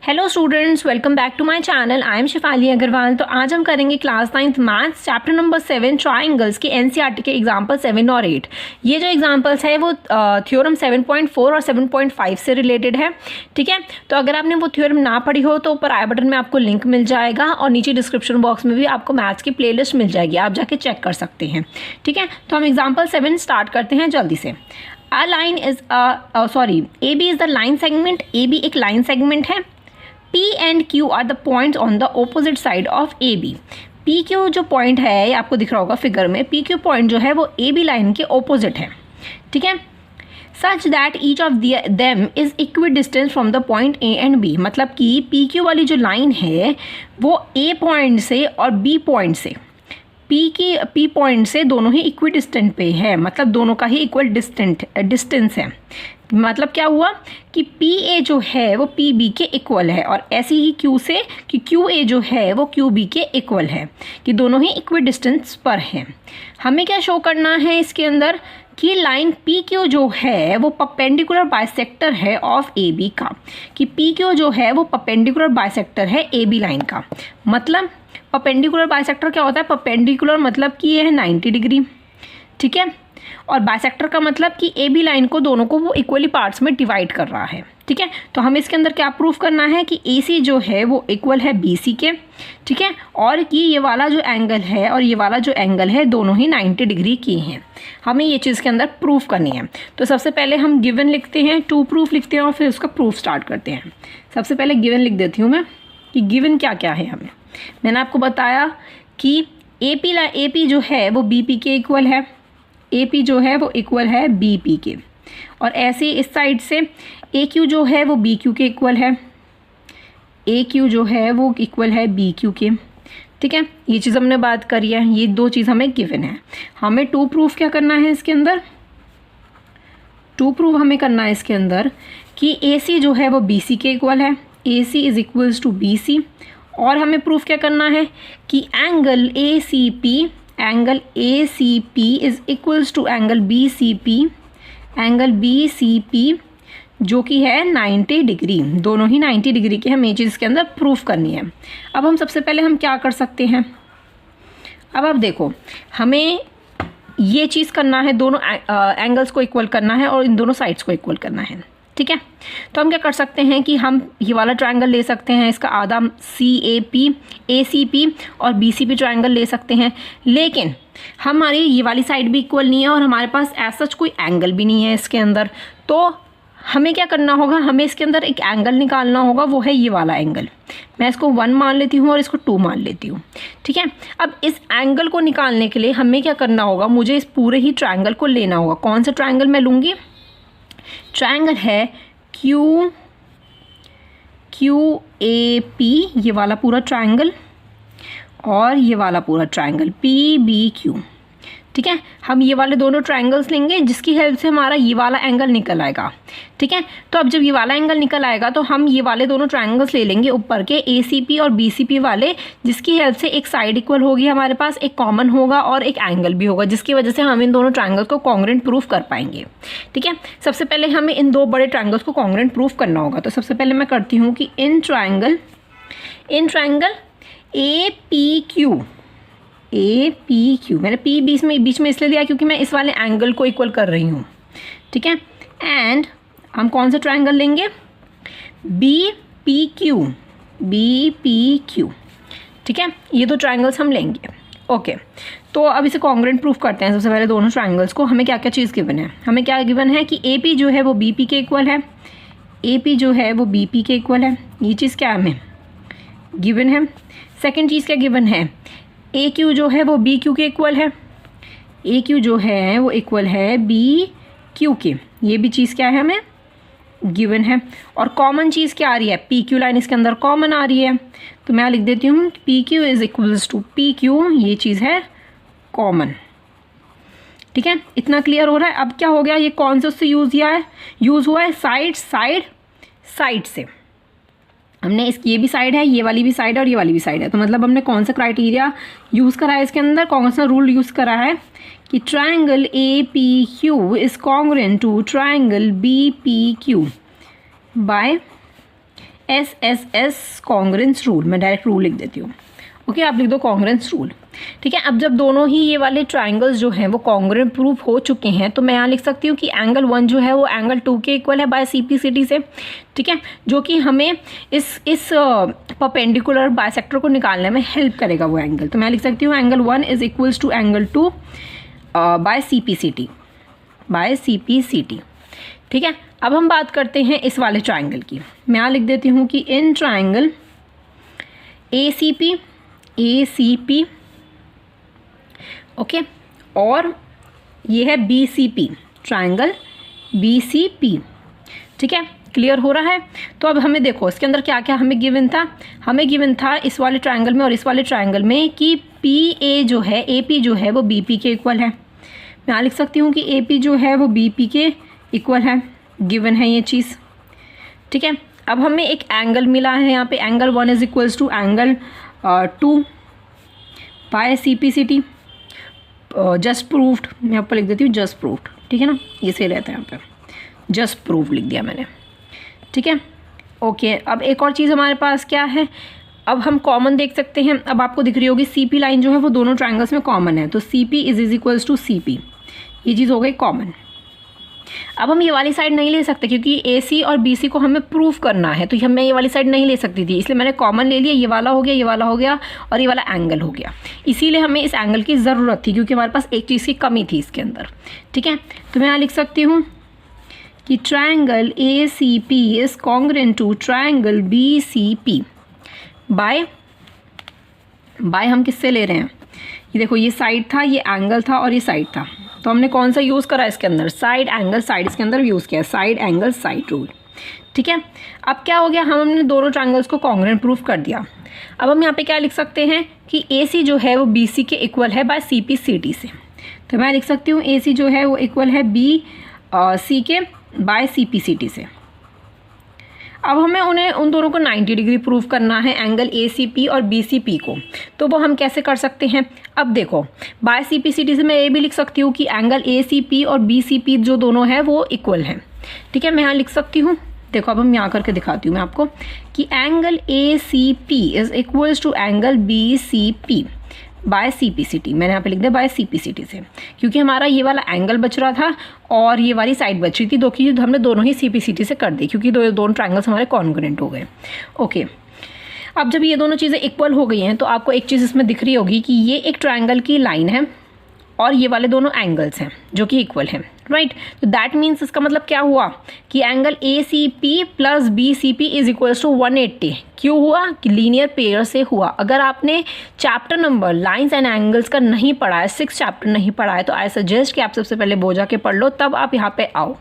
Hello students, welcome back to my channel. I am Shifali Agrawal. तो आज हम करेंगे class 9th maths chapter number 7 triangles के एनसीईआरटी के एग्जाम्पल 7 और 8। ये जो एग्जाम्पल्स है वो थ्योरम 7.4 और 7.5 से रिलेटेड है। ठीक है, तो अगर आपने वो थ्योरम ना पढ़ी हो तो ऊपर आई बटन में आपको लिंक मिल जाएगा और नीचे डिस्क्रिप्शन बॉक्स में भी आपको मैथ्स की प्लेलिस्ट मिल जाएगी, आप जाके चेक कर सकते हैं। ठीक है, तो हम एग्जाम्पल 7 स्टार्ट करते हैं जल्दी से। A line is AB is the line segment। AB एक लाइन सेगमेंट है। P and Q are the points on the opposite side of AB। PQ जो पॉइंट है ये आपको दिख रहा होगा फिगर में, PQ पॉइंट जो है वो AB लाइन के ऑपोजिट है। ठीक है, such that each of them is equidistance from the point A and B। मतलब कि PQ वाली जो लाइन है वो A पॉइंट से और B पॉइंट से P पॉइंट से दोनों ही इक्वी डिस्टेंट पे है, मतलब दोनों का ही इक्वल डिस्टेंस है। मतलब क्या हुआ कि PA जो है वो PB के इक्वल है और ऐसे ही Q से कि QA जो है वो QB के इक्वल है, कि दोनों ही इक्वी डिस्टेंस पर हैं। हमें क्या शो करना है इसके अंदर कि लाइन PQ जो है वो परपेंडिकुलर बाइसेक्टर है ऑफ AB का, कि PQ जो है वो परपेंडिकुलर बाइसेक्टर है AB लाइन का। मतलब परपेंडिकुलर बाइसेक्टर क्या होता है? परपेंडिकुलर मतलब कि ये है 90 डिग्री। ठीक है, और बाइसेक्टर का मतलब कि AB लाइन को दोनों को वो इक्वली पार्ट्स में डिवाइड कर रहा है। ठीक है, तो हमें इसके अंदर क्या प्रूफ करना है कि AC जो है वो इक्वल है BC के। ठीक है, और कि ये वाला जो एंगल है और ये वाला जो एंगल है दोनों ही 90 डिग्री के हैं। हमें ये चीज़ के अंदर प्रूफ करनी है। तो सबसे पहले हम गिवन लिखते हैं, टू प्रूफ लिखते हैं और फिर उसका प्रूफ स्टार्ट करते हैं। सबसे पहले गिवन लिख देती हूँ मैं कि गिवन क्या क्या है। हमें मैंने आपको बताया कि AP जो है वो BP के इक्वल है, AP जो है वो इक्वल है BP के, और ऐसे इस साइड से AQ जो है वो BQ के इक्वल है, AQ जो है वो इक्वल है BQ के। ठीक है, ये चीज़ हमने बात करी है, ये दो चीज़ हमें गिवन है। हमें टू प्रूफ क्या करना है इसके अंदर? टू प्रूफ हमें करना है इसके अंदर कि AC जो है वो BC के इक्वल है, AC is equals to BC। और हमें प्रूफ क्या करना है कि angle ACP is equals to angle BCP जो कि है 90 डिग्री। दोनों ही 90 डिग्री के हमें चीज़ के अंदर प्रूफ करनी है। अब हम सबसे पहले हम क्या कर सकते हैं? अब आप देखो, हमें ये चीज़ करना है, दोनों एंगल्स को इक्वल करना है और इन दोनों साइड्स को इक्वल करना है। ठीक है, तो हम क्या कर सकते हैं कि हम ये वाला ट्रायंगल ले सकते हैं, इसका आधा ACP और BCP ट्रायंगल ले सकते हैं, लेकिन हमारी ये वाली साइड भी इक्वल नहीं है और हमारे पास ऐसा कोई एंगल भी नहीं है इसके अंदर। तो हमें क्या करना होगा? हमें इसके अंदर एक एंगल निकालना होगा, वो है ये वाला एंगल। मैं इसको 1 मान लेती हूँ और इसको 2 मान लेती हूँ। ठीक है, अब इस एंगल को निकालने के लिए हमें क्या करना होगा? मुझे इस पूरे ही ट्रायंगल को लेना होगा। कौन सा ट्रायंगल मैं लूँगी? ट्रायंगल है QAP, ये वाला पूरा ट्रायंगल, और ये वाला पूरा ट्रायंगल PBQ। ठीक है, हम ये वाले दोनों ट्रायंगल्स लेंगे जिसकी हेल्प से हमारा ये वाला एंगल निकल आएगा। ठीक है, तो अब जब ये वाला एंगल निकल आएगा तो हम ये वाले दोनों ट्रायंगल्स ले लेंगे ऊपर के ACP और BCP वाले, जिसकी हेल्प से एक साइड इक्वल होगी हमारे पास, एक कॉमन होगा और एक एंगल भी होगा, जिसकी वजह से हम इन दोनों ट्रायंगल्स को कॉन्ग्रुएंट प्रूफ कर पाएंगे। ठीक है, सबसे पहले हमें इन दो बड़े ट्रायंगल्स को कॉन्ग्रुएंट प्रूफ करना होगा। तो सबसे पहले मैं करती हूँ कि इन ट्रायंगल APQ, मैंने P बीच में इसलिए लिया क्योंकि मैं इस वाले एंगल को इक्वल कर रही हूँ। ठीक है, एंड हम कौन सा ट्रायंगल लेंगे? BPQ। ठीक है, ये दो ट्रायंगल्स हम लेंगे। ओके, तो अब इसे कॉन्ग्रुएंट प्रूफ करते हैं। सबसे पहले दोनों ट्रायंगल्स को हमें क्या क्या चीज़ गिवन है? हमें क्या गिवन है कि AP जो है वो BP के इक्वल है, AP जो है वो BP के इक्वल है। ये चीज़ क्या हमें गिवन है? सेकेंड चीज़ क्या गिवन है? AQ जो है वो BQ के इक्वल है, AQ जो है वो इक्वल है BQ के। ये भी चीज़ क्या है? हमें गिवन है। और कॉमन चीज़ क्या आ रही है? PQ लाइन इसके अंदर कॉमन आ रही है, तो मैं लिख देती हूँ PQ is equals to PQ, ये चीज़ है कॉमन। ठीक है, इतना क्लियर हो रहा है? अब क्या हो गया? ये कौन से उससे यूज़ हुआ है? साइड से। हमने ये भी साइड है, ये वाली भी साइड है और ये वाली भी साइड है, तो मतलब हमने कौन सा क्राइटेरिया यूज़ करा है इसके अंदर, कौन सा रूल यूज़ करा है कि triangle APQ is congruent to triangle BPQ by SSS congruence rule, मैं डायरेक्ट रूल लिख देती हूँ। ओके, आप लिख दो कॉन्ग्रेंस रूल। ठीक है, अब जब दोनों ही ये वाले ट्राइंगल्स जो हैं वो कॉन्ग्रेंट प्रूफ हो चुके हैं तो मैं यहाँ लिख सकती हूँ कि एंगल 1 जो है वो एंगल 2 के इक्वल है बाय CPCT से। ठीक है, जो कि हमें इस परपेंडिकुलर बाइसेक्टर को निकालने में हेल्प करेगा वो एंगल। तो मैं लिख सकती हूँ angle 1 is equals to angle 2 by CPCT। ठीक है, अब हम बात करते हैं इस वाले ट्राइंगल की। मैं यहाँ लिख देती हूँ कि इन ट्राइंगल ACP ओके, और ये है BCP, ट्राइंगल BCP। ठीक है, क्लियर हो रहा है। तो अब हमें देखो इसके अंदर क्या क्या हमें गिवन था। हमें गिवन था इस वाले ट्राइंगल में और इस वाले ट्राइंगल में कि PA जो है, AP जो है वो BP के इक्वल है। मैं यहाँ लिख सकती हूँ कि AP जो है वो BP के इक्वल है, गिवन है ये चीज़। ठीक है, अब हमें एक एंगल मिला है यहाँ पे, angle 1 is equals to angle 2 by CPCT, just proved. मैं यहाँ पर लिख देती हूँ जस्ट प्रूव्ड। ठीक है ना, ये सही रहता है यहाँ पे, जस्ट प्रूव लिख दिया मैंने। ठीक है, ओके। अब एक और चीज़ हमारे पास क्या है, अब हम कॉमन देख सकते हैं। अब आपको दिख रही होगी CP लाइन जो है वो दोनों ट्राइंगल्स में कॉमन है, तो CP is equals to CP, ये चीज़ हो गई कॉमन। अब हम ये वाली साइड नहीं ले सकते क्योंकि AC और BC को हमें प्रूफ करना है, तो मैं ये वाली साइड नहीं ले सकती थी, इसलिए मैंने कॉमन ले लिया। ये वाला हो गया, ये वाला हो गया और ये वाला एंगल हो गया। इसीलिए हमें इस एंगल की ज़रूरत थी क्योंकि हमारे पास एक चीज़ की कमी थी इसके अंदर। ठीक है, तो मैं यहाँ लिख सकती हूँ कि triangle ACP is congruent to triangle BCP by हम किससे ले रहे हैं, ये देखो ये साइड था, ये एंगल था और ये साइड था, तो हमने कौन सा यूज़ करा इसके अंदर, साइड एंगल साइड इसके अंदर यूज़ किया, साइड एंगल साइड रूल। ठीक है, अब क्या हो गया, हमने दोनों ट्रायंगल्स को कॉन्ग्रेंट प्रूफ कर दिया। अब हम यहाँ पे क्या लिख सकते हैं कि AC जो है वो BC के इक्वल है बाय CPCT से। तो मैं लिख सकती हूँ AC जो है वो इक्वल है BC के बाय CPCT से। अब हमें उन दोनों को 90 डिग्री प्रूफ करना है, एंगल ACP और BCP को। तो वो हम कैसे कर सकते हैं, अब देखो बाय CPCT से मैं ये भी लिख सकती हूँ कि एंगल ACP और BCP जो दोनों हैं वो इक्वल हैं। ठीक है, मैं यहाँ लिख सकती हूँ, देखो अब हम यहाँ करके दिखाती हूँ मैं आपको कि angle ACP is equals to angle BCP by CPCT। मैंने यहाँ पे लिख दिया बाय CPCT से, क्योंकि हमारा ये वाला एंगल बच रहा था और ये वाली साइड बच रही थी, दो हमने दोनों ही CPCT से कर दी क्योंकि दोनों ट्रायंगल्स हमारे कॉन्ग्रुएंट हो गए। ओके, अब जब ये दोनों चीज़ें इक्वल हो गई हैं तो आपको एक चीज़ इसमें दिख रही होगी कि ये एक ट्रायंगल की लाइन है और ये वाले दोनों एंगल्स हैं जो कि इक्वल हैं, राइट। तो दैट मीन्स इसका मतलब क्या हुआ कि angle ACP plus BCP is equals to 180। क्यों हुआ कि लीनियर पेयर से हुआ। अगर आपने chapter number lines and angles का नहीं पढ़ा है, 6 चैप्टर नहीं पढ़ा है, तो आई सजेस्ट कि आप सबसे पहले वो जाके पढ़ लो, तब आप यहाँ पे आओ।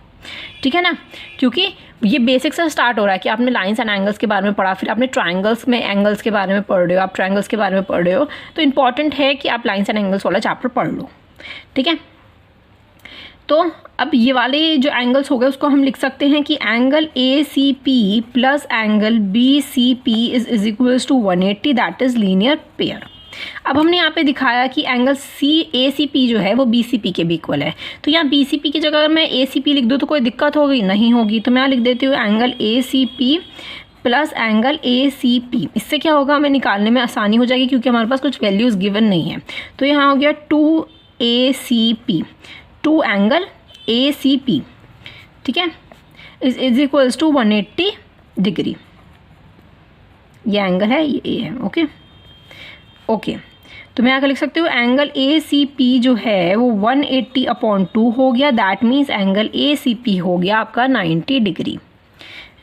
ठीक है ना, क्योंकि ये बेसिक से स्टार्ट हो रहा है कि आपने लाइंस एंड एंगल्स के बारे में पढ़ा, फिर आपने ट्रायंगल्स में एंगल्स के बारे में पढ़ रहे हो, आप ट्रायंगल्स के बारे में पढ़ रहे हो, तो इंपॉर्टेंट है कि आप लाइंस एंड एंगल्स वाला चैप्टर पढ़ लो। ठीक है, तो अब ये वाले जो एंगल्स हो गए उसको हम लिख सकते हैं कि angle ACP plus angle BCP is equals to 180, that is linear pair. अब हमने यहाँ पे दिखाया कि एंगल ACP जो है वो BCP के भी इक्वल है, तो यहाँ BCP की जगह अगर मैं ACP लिख दूँ तो कोई दिक्कत होगी, नहीं होगी। तो मैं यहाँ लिख देती हूँ angle ACP plus angle ACP। इससे क्या होगा, हमें निकालने में आसानी हो जाएगी क्योंकि हमारे पास कुछ वैल्यूज़ गिवन नहीं है। तो यहाँ हो गया 2ACP, 2 एंगल ACP, ठीक है, इज इक्वल्स टू 180 डिग्री। ये एंगल है, ये A है। ओके ओके, तो मैं आगे लिख सकती हूँ एंगल ACP जो है वो 180/2 हो गया, दैट मीन्स एंगल ACP हो गया आपका 90 डिग्री,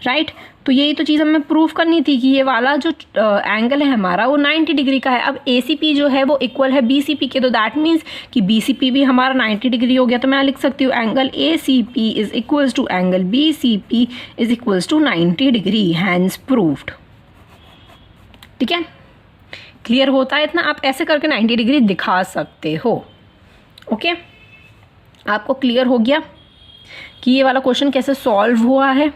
राइट। तो यही तो चीज़ हमें प्रूफ करनी थी कि ये वाला जो एंगल है हमारा वो 90 डिग्री का है। अब ACP जो है वो इक्वल है BCP के, तो दैट मीन्स कि BCP भी हमारा 90 डिग्री हो गया। तो मैं लिख सकती हूँ angle ACP is equals to angle BCP is equals to 90 degree, hence proved. ठीक है, क्लियर होता है इतना, आप ऐसे करके 90 डिग्री दिखा सकते हो। ओके, आपको क्लियर हो गया कि ये वाला क्वेश्चन कैसे सॉल्व हुआ है,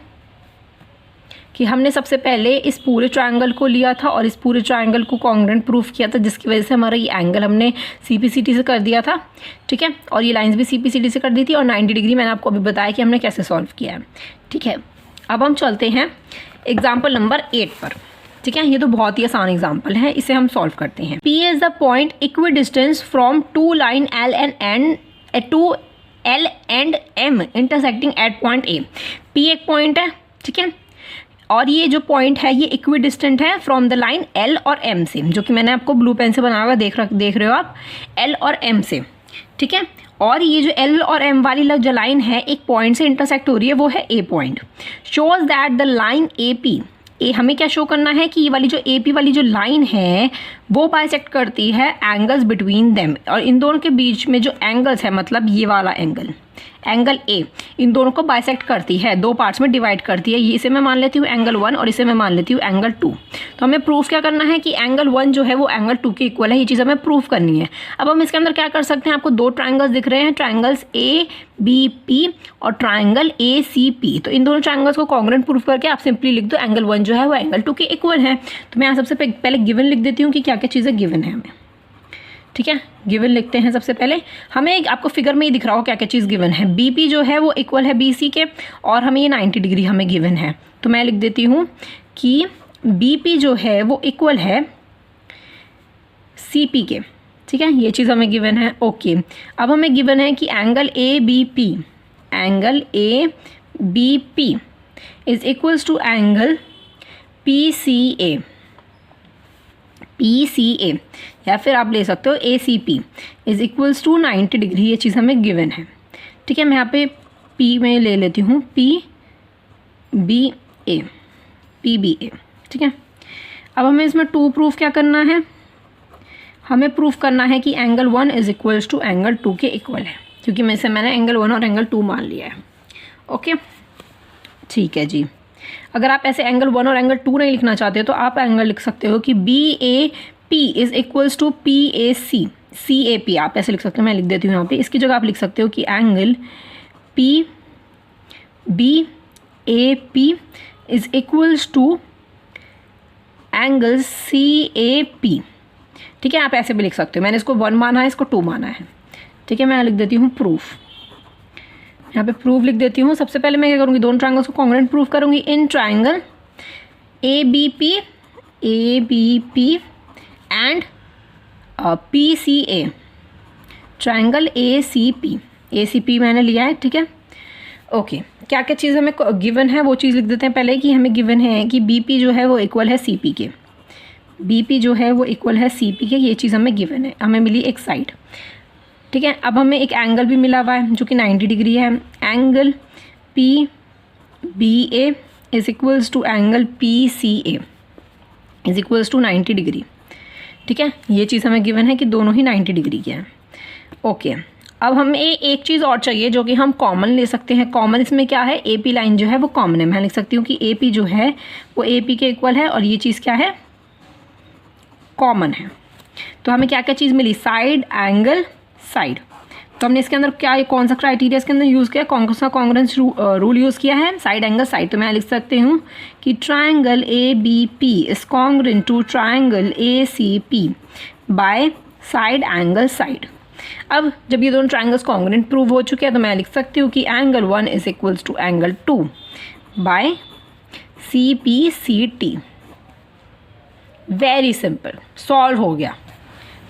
कि हमने सबसे पहले इस पूरे ट्रायंगल को लिया था और इस पूरे ट्रायंगल को कॉन्ग्रुएंट प्रूफ किया था, जिसकी वजह से हमारा ये एंगल हमने CPCT से कर दिया था। ठीक है, और ये लाइंस भी CPCT से कर दी थी, और 90 डिग्री मैंने आपको अभी बताया कि हमने कैसे सॉल्व किया है। ठीक है, अब हम चलते हैं एग्जाम्पल नंबर 8 पर। ठीक है, ये तो बहुत ही आसान एग्जाम्पल है, इसे हम सॉल्व करते हैं। P is the point equidistance from two line L and M intersecting at point A। P एक पॉइंट है, ठीक है, और ये जो पॉइंट है ये इक्वी डिस्टेंट है फ्रॉम द लाइन L और M से, जो कि मैंने आपको ब्लू पेन से बनाया हुआ देख रहे हो आप, L और M से। ठीक है, और ये जो L और M वाली जो लाइन है एक पॉइंट से इंटरसेक्ट हो रही है, वो है A point. Shows that the line AP, हमें क्या शो करना है कि ये वाली जो AP वाली जो लाइन है वो बाइसेक्ट करती है एंगल्स बिटवीन देम, और इन दोनों के बीच में जो एंगल्स है, मतलब ये वाला एंगल A, इन दोनों को बाइसेक्ट करती है, दो पार्ट्स में डिवाइड करती है। ये इसे मैं मान लेती हूँ एंगल 1 और इसे मैं मान लेती हूँ एंगल 2। तो हमें प्रूफ क्या करना है कि एंगल 1 जो है वो एंगल 2 के इक्वल है, ये चीज़ हमें प्रूफ करनी है। अब हम इसके अंदर क्या कर सकते हैं, आपको दो ट्राइंगल्स दिख रहे हैं, ट्राइंगल्स ABP और ट्राइंगल ACP। तो इन दोनों ट्राइंगल्स को कॉन्ग्रुएंट प्रूफ करके आप सिंपली लिख दो एंगल 1 जो है वो एंगल 2 के इक्वल है। तो मैं यहाँ सबसे पहले गिवन लिख देती हूँ कि क्या क्या चीज़ें गिवन है हमें। ठीक है, गिवन लिखते हैं सबसे पहले। हमें आपको फिगर में ही दिख रहा हो क्या क्या चीज़ गिवन है। BP जो है वो इक्वल है BC के, और हमें ये 90 डिग्री हमें गिवन है। तो मैं लिख देती हूँ कि BP जो है वो इक्वल है CP के। ठीक है, ये चीज़ हमें गिवन है। ओके, अब हमें गिवन है कि angle ABP is equals to angle PCA, या फिर आप ले सकते हो ACP is equals to 90 degree. ये चीज़ हमें गिवन है। ठीक है, मैं यहाँ पे P में ले लेती हूँ PBA। ठीक है, अब हमें इसमें 2 प्रूफ क्या करना है, हमें प्रूफ करना है कि angle 1 is equals to angle 2 के इक्वल है, क्योंकि मैंने एंगल 1 और एंगल 2 मान लिया है। ओके, ठीक है जी। अगर आप ऐसे एंगल 1 और एंगल 2 नहीं लिखना चाहते तो आप एंगल लिख सकते हो कि BAP is equals to CAP, आप ऐसे लिख सकते हो। मैं लिख देती हूँ यहाँ पे, इसकी जगह आप लिख सकते हो कि angle PBAP is equals to angle CAP। ठीक है, आप ऐसे भी लिख सकते हो। मैंने इसको 1 माना है, इसको 2 माना है। ठीक है, मैं लिख देती हूँ प्रूफ। यहाँ पे प्रूफ लिख देती हूँ। सबसे पहले मैं क्या करूँगी, दोनों ट्राइंगल्स को कॉन्ग्रुएंट प्रूफ करूँगी। In triangle ABP and PCA, triangle ACP मैंने लिया है। ठीक है, ओके, क्या क्या चीज़ हमें गिवन है वो चीज़ लिख देते हैं पहले। कि हमें गिवन है कि BP जो है वो इक्वल है CP के, ये चीज़ हमें गिवन है, हमें मिली एक साइड। ठीक है, अब हमें एक एंगल भी मिला हुआ है जो कि 90 डिग्री है। Angle PBA is equals to angle PCA is equals to 90 degree. ठीक है, ये चीज़ हमें गिवन है कि दोनों ही 90 डिग्री के हैं। ओके, अब हमें एक चीज़ और चाहिए जो कि हम कॉमन ले सकते हैं। कॉमन इसमें क्या है, AP लाइन जो है वो कॉमन है। मैं लिख सकती हूँ कि AP जो है वो AP के इक्वल है, और ये चीज़ क्या है, कॉमन है। तो हमें क्या क्या चीज़ मिली, साइड, एंगल, साइड। तो हमने इसके अंदर क्या, कौन सा क्राइटेरिया इसके अंदर यूज़ किया, कौन सा कॉन्ग्रुएंस रूल यूज़ किया है, साइड, एंगल, साइड। तो मैं लिख सकती हूँ कि triangle ABP is congruent to triangle ACP by side, angle, side. अब जब ये दोनों ट्राइंगल्स कॉन्ग्रुएंट प्रूव हो चुके हैं तो मैं लिख सकती हूँ कि angle 1 is equals to angle 2 by CPCT। Very simple, solve हो गया।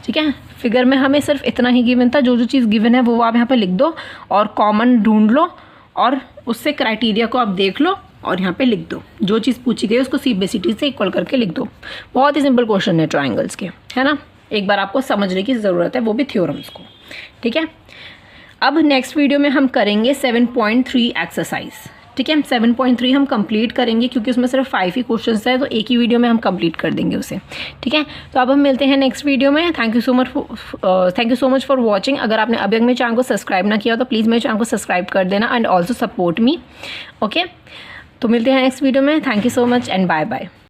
ठीक है, फिगर में हमें सिर्फ इतना ही गिवन था। जो चीज़ गिवन है वो आप यहाँ पे लिख दो और कॉमन ढूंढ लो, और उससे क्राइटेरिया को आप देख लो और यहाँ पे लिख दो। जो चीज़ पूछी गई उसको CBCT से इक्वल करके लिख दो। बहुत ही सिंपल क्वेश्चन है ट्राइंगल्स के, है ना। एक बार आपको समझने की ज़रूरत है, वो भी थ्योरम्स को। ठीक है, अब नेक्स्ट वीडियो में हम करेंगे 7.3 एक्सरसाइज। ठीक है, 7.3 हम कंप्लीट करेंगे क्योंकि उसमें सिर्फ 5 ही क्वेश्चंस है, तो एक ही वीडियो में हम कंप्लीट कर देंगे उसे। ठीक है, तो अब हम मिलते हैं नेक्स्ट वीडियो में। Thank you so much for watching. अगर आपने अभी तक मेरे चैनल को सब्सक्राइब ना किया तो प्लीज़ मेरे चैनल को सब्सक्राइब कर देना and also support me. Okay, तो मिलते हैं नेक्स्ट वीडियो में। Thank you so much and bye bye.